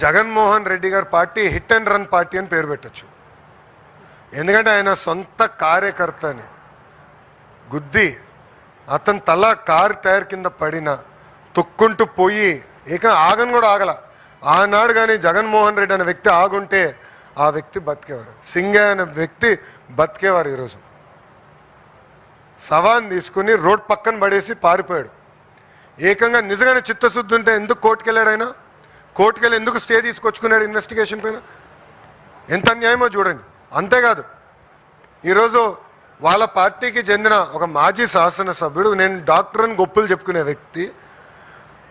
జగన్మోహన్ రెడ్డి గారి party hit and run party అని పేరు పెట్టచ్చు. ఎందుకంటే ఆయన సొంత కార్యకర్తని గుద్ది అతని తల కారు టైర్ కింద పడిన తొక్కుంటూ పోయి ఆగను కూడా ఆగల. ఆనాడు కానీ జగన్మోహన్ రెడ్డి అనే వ్యక్తి ఆగుంటే ఆ వ్యక్తి బతికేవారు. సింగయ్య అనే వ్యక్తి బతికేవారు. ఈరోజు సవాన్ తీసుకుని రోడ్ పక్కన పడేసి పారిపోయాడు. నిజంగానే చిత్తశుద్ధి ఉంటే ఎందుకు కోర్టుకెళ్ళాడు? ఆయన కోర్టుకెళ్ళి ఎందుకు స్టే తీసుకొచ్చుకున్నాడు ఇన్వెస్టిగేషన్ పైన? ఎంత అన్యాయమో చూడండి. అంతేకాదు ఈరోజు వాళ్ళ పార్టీకి చెందిన ఒక మాజీ శాసనసభ్యుడు, నేను డాక్టర్ అని గొప్పలు చెప్పుకునే వ్యక్తి,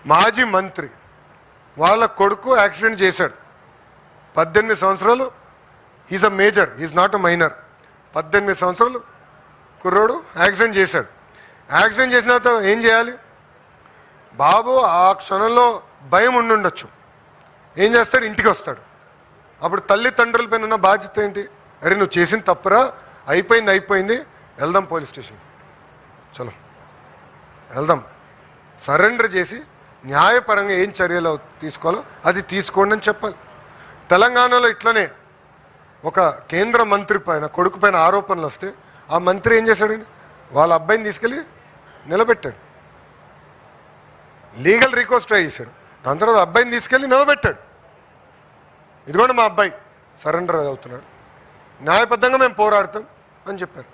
మాజీ మంత్రి, వాళ్ళ కొడుకు యాక్సిడెంట్ చేశాడు. 18 సంవత్సరాలు. He's a major, he's not a minor. 18 సంవత్సరాలు కుర్రోడు యాక్సిడెంట్ చేశాడు. యాక్సిడెంట్ చేసిన తర్వాత ఏం చేయాలి? బాబు ఆ క్షణంలో భయం ఉండుండొచ్చు. ఏం చేస్తాడు? ఇంటికి వస్తాడు. అప్పుడు తల్లిదండ్రుల పైన ఉన్న బాధ్యత ఏంటి? అరే నువ్వు చేసిన తప్పురా, అయిపోయింది, వెళ్దాం పోలీస్ స్టేషన్కి, చలో వెళ్దాం, సరెండర్ చేసి న్యాయపరంగా ఏం చర్యలు తీసుకోవాలో అది తీసుకోండి అని చెప్పాలి. తెలంగాణలో ఇట్లనే ఒక కేంద్ర మంత్రి పైన కొడుకు పైన ఆరోపణలు వస్తే ఆ మంత్రి ఏం చేశాడండి? వాళ్ళ అబ్బాయిని తీసుకెళ్ళి నిలబెట్టాడు. లీగల్ రిక్వెస్ట్ ట్రై చేశాడు. దాని తర్వాత అబ్బాయిని తీసుకెళ్ళి నిలబెట్టాడు. ఇదిగోండి మా అబ్బాయి సరెండర్ అవుతున్నాడు, న్యాయబద్ధంగా మేము పోరాడతాం అని చెప్పారు.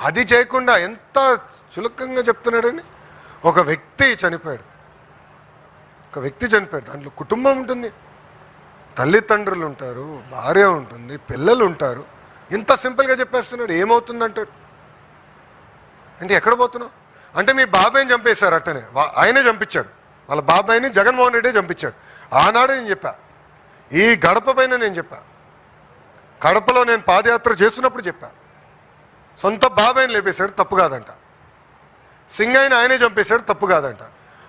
అది చేయకుండా ఎంత చులకంగా చెప్తున్నాడని. ఒక వ్యక్తి చనిపోయాడు. దాంట్లో కుటుంబం ఉంటుంది, తల్లిదండ్రులు ఉంటారు, భార్య ఉంటుంది, పిల్లలు ఉంటారు. ఇంత సింపుల్గా చెప్పేస్తున్నాడు. ఏమవుతుందంటాడు? అంటే ఎక్కడ పోతున్నావు అంటే మీ బాబాయిని చంపేశారు. అట్టనే ఆయనే చంపించాడు. వాళ్ళ బాబాయిని జగన్మోహన్ రెడ్డి చంపించాడు. ఆనాడు నేను చెప్పా, ఈ గడప పైన నేను చెప్పా, కడపలో నేను పాదయాత్ర చేస్తున్నప్పుడు చెప్పా, సొంత బాబాయిని లేపేశాడు, తప్పు కాదంట. సింగయ్యని ఆయనే చంపేశాడు, తప్పు కాదంట.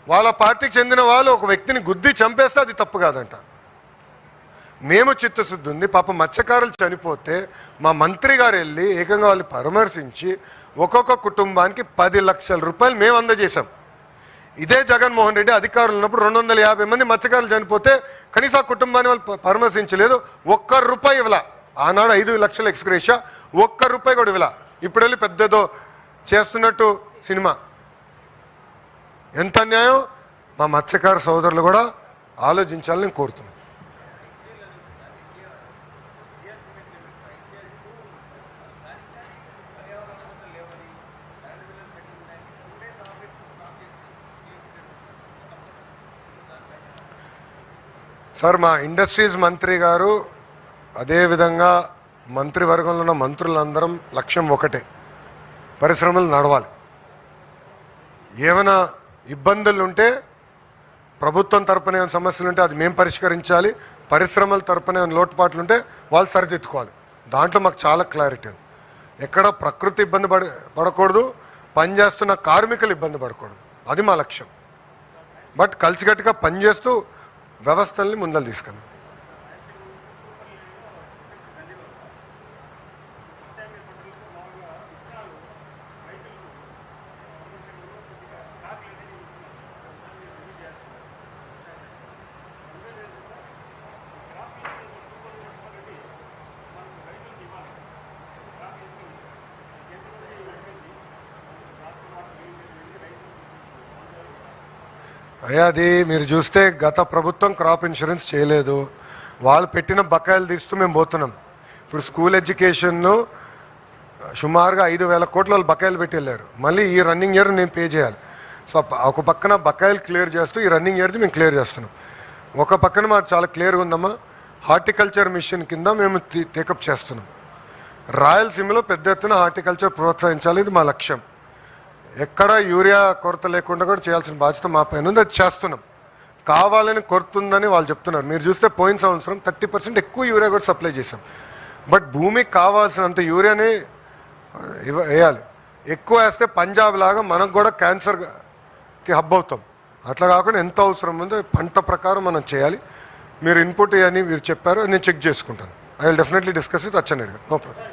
వాళ్ళ పార్టీకి చెందిన వాళ్ళు ఒక వ్యక్తిని గుద్ది చంపేస్తే అది తప్పు కాదంట. మేము చిత్తశుద్ధి ఉంది. పాప మత్స్యకారులు చనిపోతే మా మంత్రి గారు వెళ్ళి వాళ్ళు పరామర్శించి ఒక్కొక్క కుటుంబానికి 10 లక్షల రూపాయలు మేము అందజేశాం. ఇదే జగన్మోహన్ రెడ్డి అధికారులు ఉన్నప్పుడు 250 మంది మత్స్యకారులు చనిపోతే కనీసం ఆ కుటుంబాన్ని వాళ్ళు పరామర్శించలేదు. ₹1 ఇవ్వలా. ఆనాడు 5 లక్షల ఎక్స్గ్రేషియా, ₹1 కూడా ఇవ్వలా. ఇప్పుడు వెళ్ళి పెద్దదో చేస్తున్నట్టు సినిమా. ఎంత అన్యాయం! మా మత్స్యకార సోదరులు కూడా ఆలోచించాలని కోరుతున్నాను. సార్, మా ఇండస్ట్రీస్ మంత్రి గారు అదేవిధంగా మంత్రివర్గంలో ఉన్న మంత్రులందరం లక్ష్యం ఒకటే, పరిశ్రమలు నడవాలి. ఏమైనా ఇబ్బందులు ఉంటే ప్రభుత్వం తరపున ఏమైనా సమస్యలు ఉంటే అది మేము పరిష్కరించాలి. పరిశ్రమల తరపున ఏమైనా లోటుపాట్లు ఉంటే వాళ్ళు సరిదిద్దుకోవాలి. దాంట్లో మాకు చాలా క్లారిటీ ఉంది. ఎక్కడ ప్రకృతి ఇబ్బంది పడకూడదు, పనిచేస్తున్న కార్మికులు ఇబ్బంది పడకూడదు. అది మా లక్ష్యం. బట్ కలిసికట్టుగా పనిచేస్తూ వ్యవస్థల్ని ముందలు తీసుకెళ్ళాలి. అయ్యా, అది మీరు చూస్తే గత ప్రభుత్వం క్రాప్ ఇన్సూరెన్స్ చేయలేదు. వాళ్ళు పెట్టిన బకాయిలు తీస్తూ మేము పోతున్నాం. ఇప్పుడు స్కూల్ ఎడ్యుకేషన్ను సుమారుగా 5,000 కోట్లు వాళ్ళు బకాయిలు పెట్టి వెళ్ళారు. మళ్ళీ ఈ రన్నింగ్ ఇయర్ నేను పే చేయాలి. సో ఒక పక్కన బకాయిలు క్లియర్ చేస్తూ ఈ రన్నింగ్ ఇయర్ది మేము క్లియర్ చేస్తున్నాం. ఒక పక్కన మాకు చాలా క్లియర్గా ఉందమ్మా, హార్టికల్చర్ మిషన్ కింద మేము టేకప్ చేస్తున్నాం. రాయలసీమలో పెద్ద ఎత్తున హార్టికల్చర్ ప్రోత్సహించాలి. ఇది మా లక్ష్యం. ఎక్కడ యూరియా కొరత లేకుండా కూడా చేయాల్సిన బాధ్యత మా పైన ఉంది. అది చేస్తున్నాం. కావాలని కొరతుందని వాళ్ళు చెప్తున్నారు. మీరు చూస్తే పోయిన సంవత్సరం 30% ఎక్కువ యూరియా కూడా సప్లై చేసాం. బట్ భూమికి కావాల్సినంత యూరియానే వేయాలి. ఎక్కువ వేస్తే పంజాబ్ లాగా మనకు కూడా క్యాన్సర్కి హబ్ అవుతాం. అట్లా కాకుండా ఎంత అవసరం ఉందో పంట ప్రకారం మనం చేయాలి. మీరు ఇన్పుట్ అని మీరు చెప్పారు, నేను చెక్ చేసుకుంటాను. I will definitely discuss with Atchannaidu garu. No problem.